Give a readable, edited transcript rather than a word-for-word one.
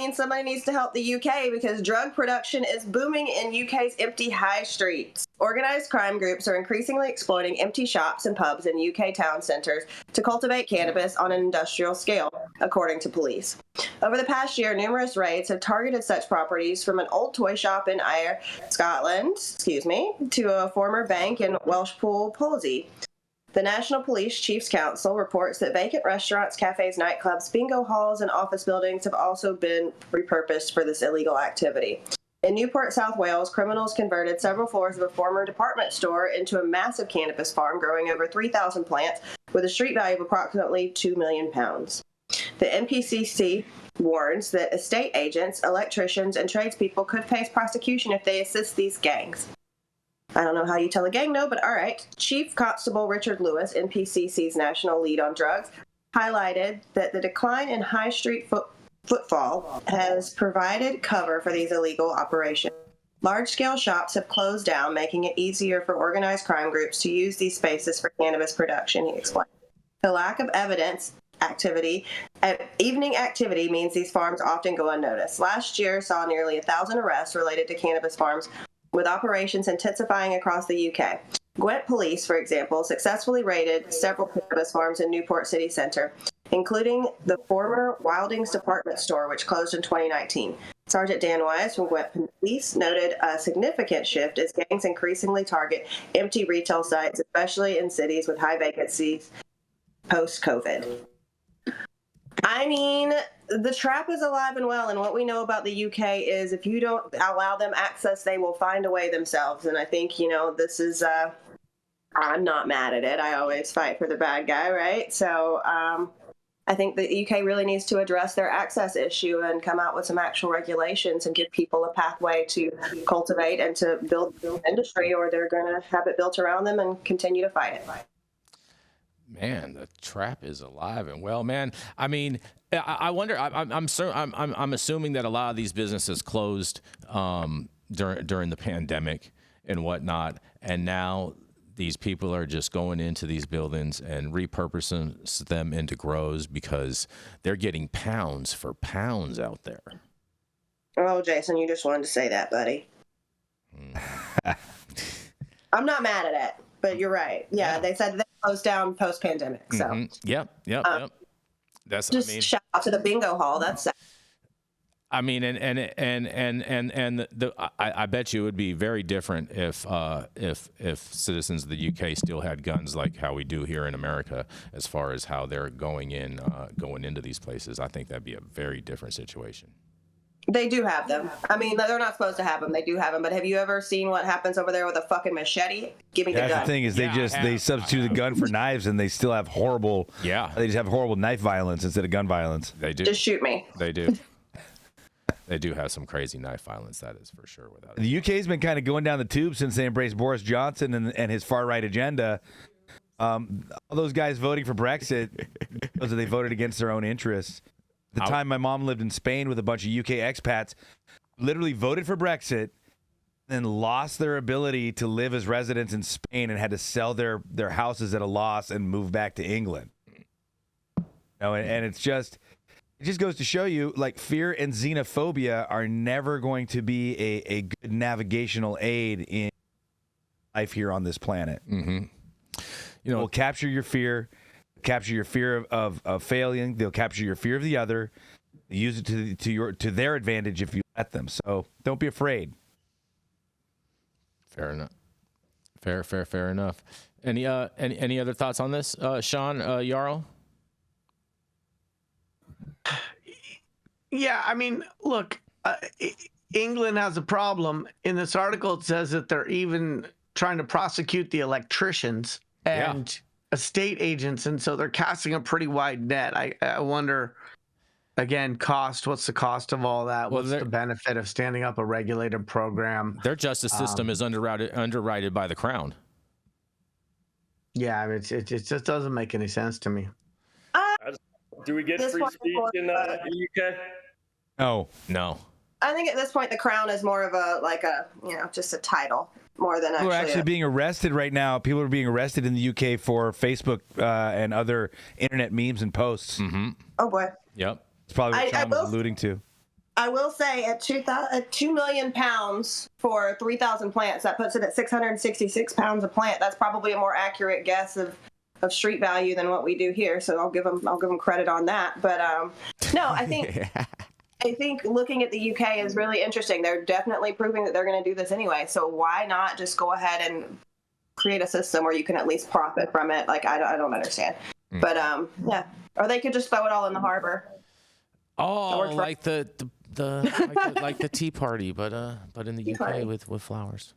means somebody needs to help the UK because drug production is booming in UK's empty high streets. Organized crime groups are increasingly exploiting empty shops and pubs in UK town centres to cultivate cannabis on an industrial scale, according to police. Over the past year, numerous raids have targeted such properties from an old toy shop in Ayr, Scotland, to a former bank in Welshpool, Polsey. The National Police Chiefs Council reports that vacant restaurants, cafes, nightclubs, bingo halls, and office buildings have also been repurposed for this illegal activity. In Newport, South Wales, criminals converted several floors of a former department store into a massive cannabis farm growing over 3,000 plants with a street value of approximately £2 million. The NPCC warns that estate agents, electricians, and tradespeople could face prosecution if they assist these gangs. I don't know how you tell a gang no, but all right. Chief Constable Richard Lewis, NPCC's national lead on drugs, highlighted that the decline in high street footfall has provided cover for these illegal operations. Large-scale shops have closed down, making it easier for organized crime groups to use these spaces for cannabis production, he explained. The lack of evening activity means these farms often go unnoticed. Last year saw nearly 1,000 arrests related to cannabis farms, with operations intensifying across the UK. Gwent Police, for example, successfully raided several cannabis farms in Newport City Centre, including the former Wildings department store, which closed in 2019. Sergeant Dan Wise from Gwent Police noted a significant shift as gangs increasingly target empty retail sites, especially in cities with high vacancies post-COVID. I mean, the trap is alive and well, and what we know about the UK is if you don't allow them access, they will find a way themselves. And I think, this is, I'm not mad at it. I always fight for the bad guy, right? So I think the UK really needs to address their access issue and come out with some actual regulations and give people a pathway to cultivate and to build industry, or they're going to have it built around them and continue to fight it. Man, the trap is alive and well, man. I mean, I wonder. I'm assuming that a lot of these businesses closed during the pandemic and whatnot, and now these people are just going into these buildings and repurposing them into grows because they're getting pounds for pounds out there. Oh, Jason, you just wanted to say that, buddy. I'm not mad at it, but you're right. Yeah. They said they closed down post-pandemic. So. Mm-hmm. Yep. That's just shout out to the bingo hall. That's sad. I mean, I bet you it would be very different if citizens of the UK still had guns like how we do here in America, as far as how they're going into these places. I think that'd be a very different situation. They do have them. I mean, they're not supposed to have them. They do have them. But have you ever seen what happens over there with a fucking machete? Give me the gun. That's the thing is they substitute the gun for knives, and they still have horrible. Yeah. They just have horrible knife violence instead of gun violence. They do. Just shoot me. They do. They do have some crazy knife violence. That is for sure. Without the UK's been kind of going down the tube since they embraced Boris Johnson and his far right agenda. All those guys voting for Brexit because they voted against their own interests. The time my mom lived in Spain with a bunch of UK expats, literally voted for Brexit, then lost their ability to live as residents in Spain and had to sell their houses at a loss and move back to England. And it just goes to show you, like, fear and xenophobia are never going to be a good navigational aid in life here on this planet. Mm-hmm. We'll capture your fear. Capture your fear of failing. They'll capture your fear of the other. Use it to their advantage if you let them. So don't be afraid. Fair enough. Fair enough. Any other thoughts on this, Sean, Yarrow? Yeah, I mean, look, England has a problem. In this article, it says that they're even trying to prosecute the electricians and estate agents, and so they're casting a pretty wide net. I wonder, again, cost. What's the cost of all that? What's the benefit of standing up a regulated program? Their justice system is underwritten by the Crown. Yeah, I mean, it just doesn't make any sense to me. Do we get free speech in the UK? No. I think at this point the Crown is more of just a title more than People are actually being arrested right now. People are being arrested in the UK for Facebook and other internet memes and posts. Mm-hmm. Oh boy. Yep. It's probably what Sean was alluding to. I will say at 2 million pounds for 3,000 plants, that puts it at 666 pounds a plant. That's probably a more accurate guess of street value than what we do here. So I'll give them credit on that. But no, I think I think looking at the UK is really interesting. They're definitely proving that they're going to do this anyway. So why not just go ahead and create a system where you can at least profit from it? Like I don't understand. But yeah, or they could just throw it all in the harbor. Oh, like the Tea Party, but in the UK with flowers.